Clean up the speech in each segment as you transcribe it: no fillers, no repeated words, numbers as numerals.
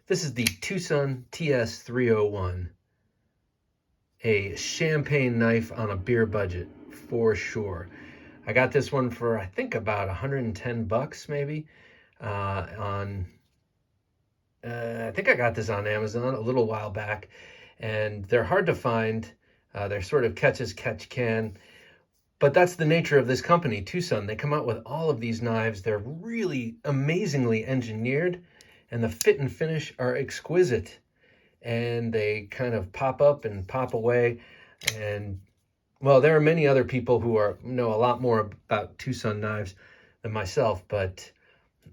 This is the Tucson TS301, a champagne knife on a beer budget for sure. I got this one for I think about 110 bucks maybe I think I got this on Amazon a little while back, and they're hard to find. They're sort of catch as catch can. But that's the nature of this company, Tucson. They come out with all of these knives. They're really amazingly engineered, and the fit and finish are exquisite. And they kind of pop up and pop away. And, well, there are many other people who know a lot more about Tucson knives than myself, but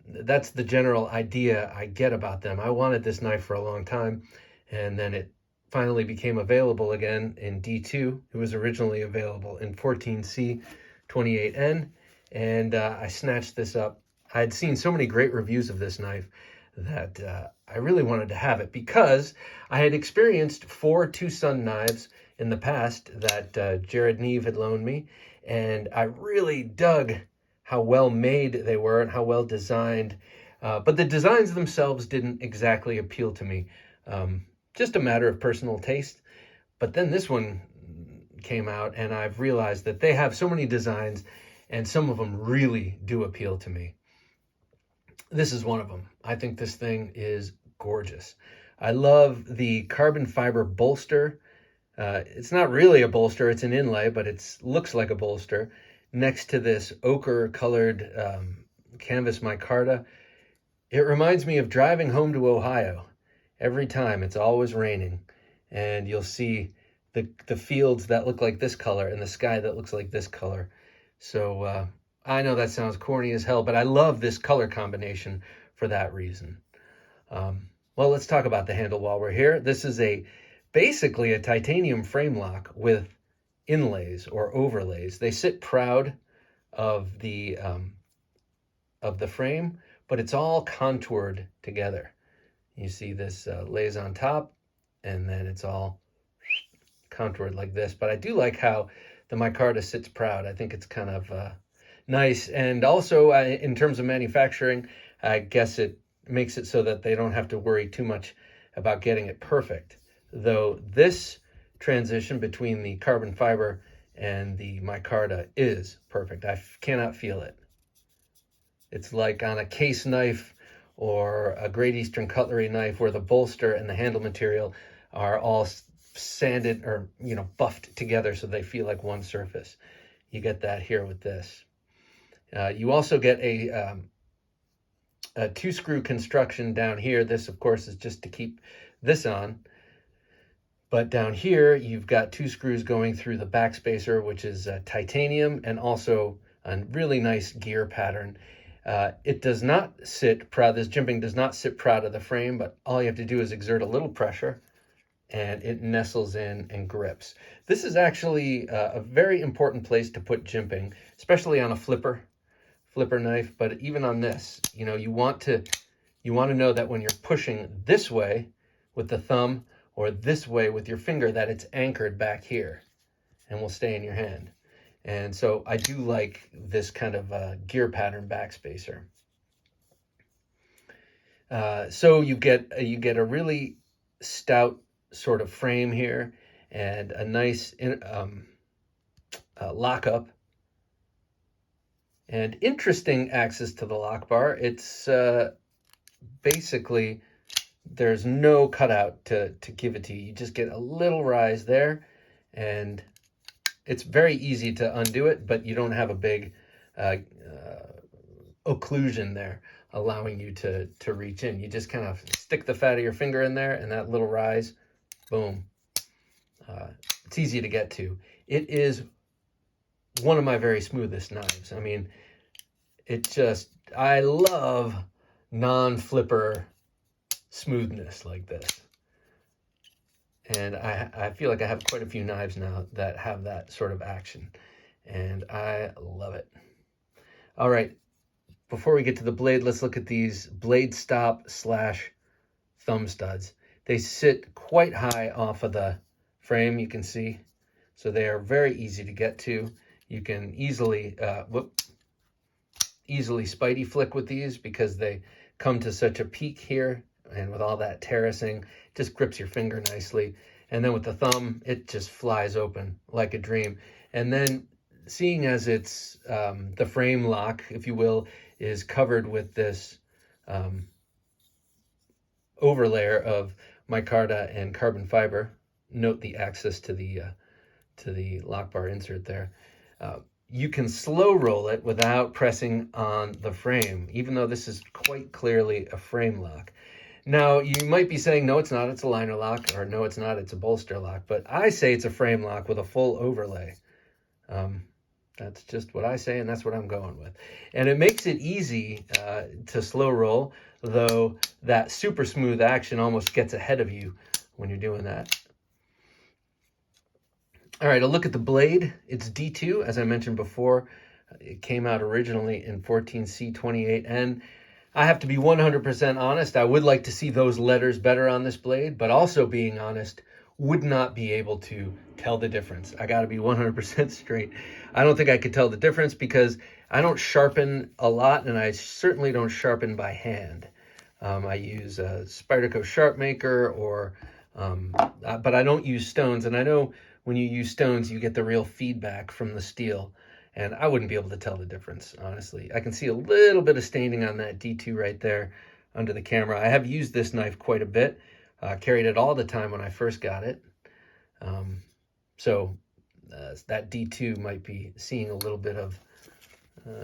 that's the general idea I get about them. I wanted this knife for a long time, and then it finally became available again in D2. It was originally available in 14C 28N, and I snatched this up. I had seen so many great reviews of this knife that I really wanted to have it because I had experienced 4 Tucson knives in the past that Jared Neve had loaned me, and I really dug how well made they were and how well designed. But the designs themselves didn't exactly appeal to me. Just a matter of personal taste. But then this one came out, and I've realized that they have so many designs, and some of them really do appeal to me. This is one of them. I think this thing is gorgeous. I love the carbon fiber bolster. It's not really a bolster, it's an inlay, but it looks like a bolster next to this ochre colored canvas micarta. It reminds me of driving home to Ohio. Every time it's always raining, and you'll see the fields that look like this color and the sky that looks like this color. So I know that sounds corny as hell, but I love this color combination for that reason. Well, let's talk about the handle while we're here. This is basically a titanium frame lock with inlays or overlays. They sit proud of the frame, but it's all contoured together. You see this lays on top, and then it's all contoured like this. But I do like how the micarta sits proud. I think it's kind of nice. And also, in terms of manufacturing, I guess it makes it so that they don't have to worry too much about getting it perfect. Though this transition between the carbon fiber and the micarta is perfect. I cannot feel it. It's like on a case knife or a Great Eastern cutlery knife where the bolster and the handle material are all sanded or, buffed together so they feel like one surface. You get that here with this. You also get a 2-screw construction down here. This, of course, is just to keep this on. But down here, you've got 2 screws going through the backspacer, which is titanium, and also a really nice gear pattern. It does not sit proud, this jimping does not sit proud of the frame, but all you have to do is exert a little pressure and it nestles in and grips. This is actually a very important place to put jimping, especially on a flipper knife, but even on this. You want to know that when you're pushing this way with the thumb or this way with your finger, that it's anchored back here and will stay in your hand. And so I do like this kind of gear pattern backspacer. So you get a really stout sort of frame here and a nice lockup and interesting access to the lock bar. It's basically there's no cutout to give it to you. You just get a little rise there, and it's very easy to undo it, but you don't have a big occlusion there allowing you to reach in. You just kind of stick the fat of your finger in there, and that little rise, boom. It's easy to get to. It is one of my very smoothest knives. I mean, I love non-flipper smoothness like this. And I feel like I have quite a few knives now that have that sort of action, and I love it. All right, before we get to the blade, let's look at these blade stop / thumb studs. They sit quite high off of the frame, you can see, so they are very easy to get to. You can easily spidey flick with these because they come to such a peak here and with all that terracing, it just grips your finger nicely. And then with the thumb, it just flies open like a dream. And then seeing as it's the frame lock, if you will, is covered with this overlayer of micarta and carbon fiber. Note the access to the lock bar insert there. You can slow roll it without pressing on the frame, even though this is quite clearly a frame lock. Now, you might be saying, no, it's not, it's a liner lock, or no, it's not, it's a bolster lock, but I say it's a frame lock with a full overlay. That's just what I say, and that's what I'm going with. And it makes it easy to slow roll, though that super smooth action almost gets ahead of you when you're doing that. All right, a look at the blade. It's D2, as I mentioned before. It came out originally in 14C28N. I have to be 100% honest. I would like to see those letters better on this blade, but also being honest, would not be able to tell the difference. I got to be 100% straight. I don't think I could tell the difference because I don't sharpen a lot, and I certainly don't sharpen by hand. I use a Spyderco Sharp Maker, but I don't use stones, and I know when you use stones, you get the real feedback from the steel. And I wouldn't be able to tell the difference, honestly. I can see a little bit of staining on that D2 right there under the camera. I have used this knife quite a bit. Carried it all the time when I first got it. So that D2 might be seeing a little bit of,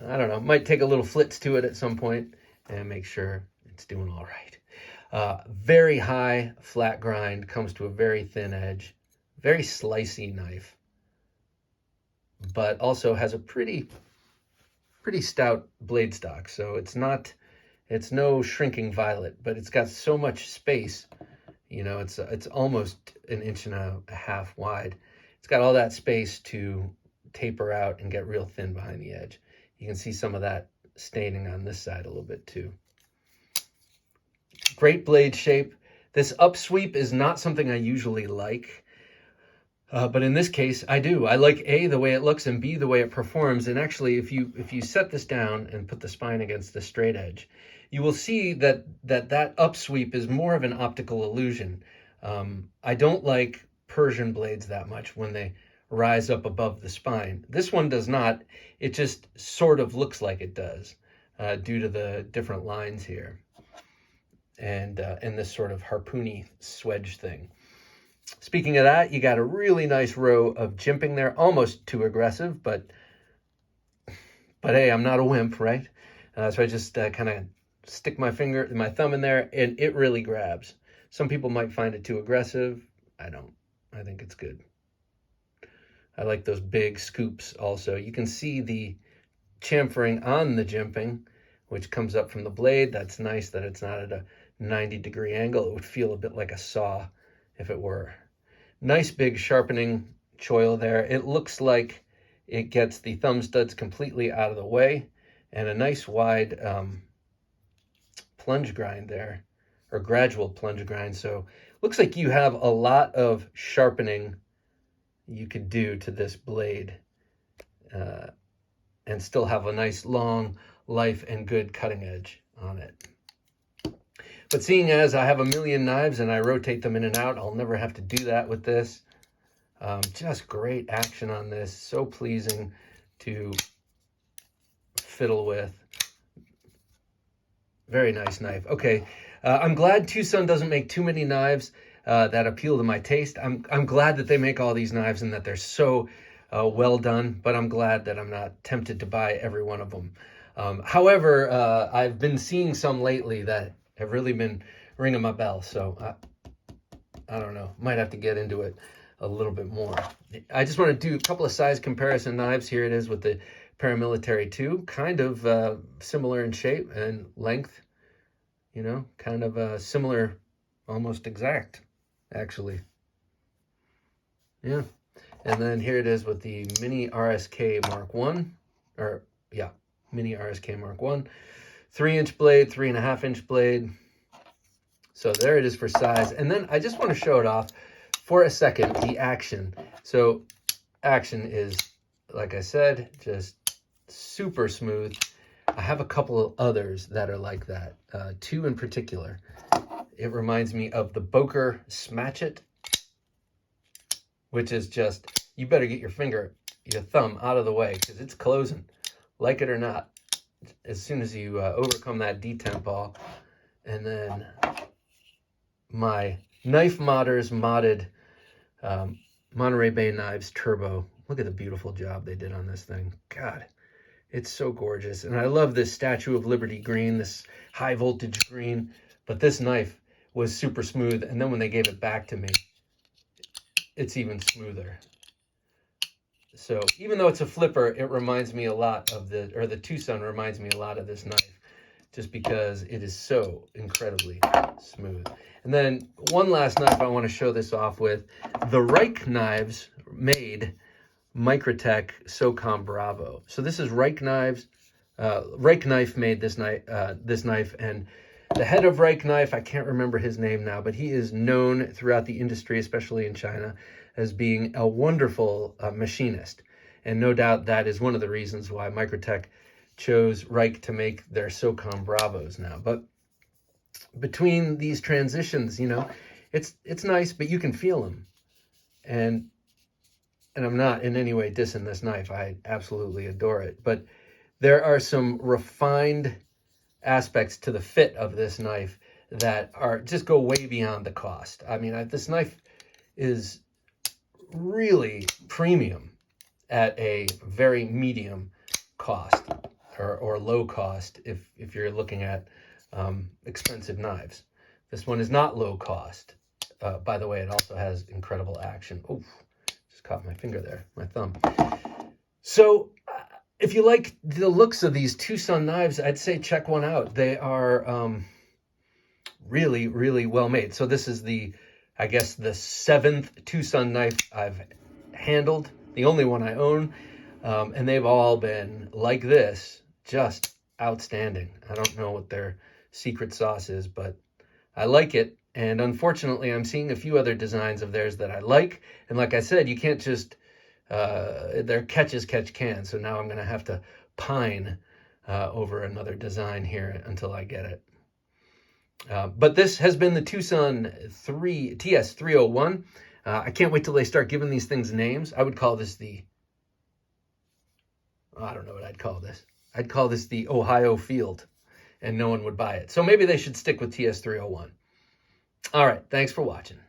I don't know, might take a little flits to it at some point and make sure it's doing all right. Very high flat grind, comes to a very thin edge. Very slicey knife, but also has a pretty stout blade stock. So it's no shrinking violet, but it's got so much space. You know, it's almost 1.5 inches wide. It's got all that space to taper out and get real thin behind the edge. You can see some of that staining on this side a little bit too. Great blade shape. This upsweep is not something I usually like. But in this case, I do. I like A, the way it looks, and B, the way it performs. And actually, if you set this down and put the spine against the straight edge, you will see that upsweep is more of an optical illusion. I don't like Persian blades that much when they rise up above the spine. This one does not. It just sort of looks like it does due to the different lines here and this sort of harpoony swedge thing. Speaking of that, you got a really nice row of jimping there, almost too aggressive, but hey, I'm not a wimp, right? So I just kind of stick my thumb in there, and it really grabs. Some people might find it too aggressive. I don't. I think it's good. I like those big scoops also. You can see the chamfering on the jimping, which comes up from the blade. That's nice that it's not at a 90-degree angle. It would feel a bit like a saw if it were. Nice big sharpening choil there. It looks like it gets the thumb studs completely out of the way, and a nice wide plunge grind there, or gradual plunge grind. So looks like you have a lot of sharpening you could do to this blade and still have a nice long life and good cutting edge on it. But seeing as I have a million knives and I rotate them in and out, I'll never have to do that with this. Just great action on this. So pleasing to fiddle with. Very nice knife. Okay, I'm glad Tucson doesn't make too many knives that appeal to my taste. I'm glad that they make all these knives and that they're so well done, but I'm glad that I'm not tempted to buy every one of them. However, I've been seeing some lately that have really been ringing my bell, so I don't know. Might have to get into it a little bit more. I just want to do a couple of size comparison knives. Here it is with the Paramilitary 2, kind of similar in shape and length, you know, kind of similar, almost exact, actually. Yeah. And then here it is with the Mini RSK Mark 1, Mini RSK Mark 1. 3-inch blade, 3.5-inch blade. So there it is for size. And then I just want to show it off for a second, the action. So action is, like I said, just super smooth. I have a couple of others that are like that, 2 in particular. It reminds me of the Boker Smatchet, which is just, you better get your thumb out of the way because it's closing, like it or not, as soon as you overcome that detemp ball. And then my Knife Modders modded Monterey Bay Knives Turbo. Look at the beautiful job they did on this thing. God, it's so gorgeous. And I love this Statue of Liberty green, this high voltage green. But this knife was super smooth. And then when they gave it back to me, it's even smoother. So even though it's a flipper, it reminds me a lot of the Tucson reminds me a lot of this knife, just because it is so incredibly smooth. And then one last knife I want to show this off with. The Reich Knives made Microtech SOCOM Bravo. So this is Reich Knives. Reich Knife made this knife, and the head of Reich Knife, I can't remember his name now, but he is known throughout the industry, especially in China, as being a wonderful machinist. And no doubt that is one of the reasons why Microtech chose Reich to make their SOCOM Bravos now. But between these transitions, you know, it's nice, but you can feel them. And I'm not in any way dissing this knife. I absolutely adore it. But there are some refined aspects to the fit of this knife that are just go way beyond the cost. I mean, this knife is really premium at a very medium cost, or low cost if you're looking at expensive knives. This one is not low cost. By the way, it also has incredible action. Oh, just caught my finger there, my thumb. So if you like the looks of these Tucson knives, I'd say check one out. They are really, really well made. So this is I guess the 7th Tucson knife I've handled, the only one I own. And they've all been like this, just outstanding. I don't know what their secret sauce is, but I like it. And unfortunately, I'm seeing a few other designs of theirs that I like. And like I said, you can't just, they're catch as catch can. So now I'm going to have to pine over another design here until I get it. But this has been the Tucson TS301. I can't wait till they start giving these things names. I would call this I don't know what I'd call this. I'd call this the Ohio Field, and no one would buy it. So maybe they should stick with TS301. All right, thanks for watching.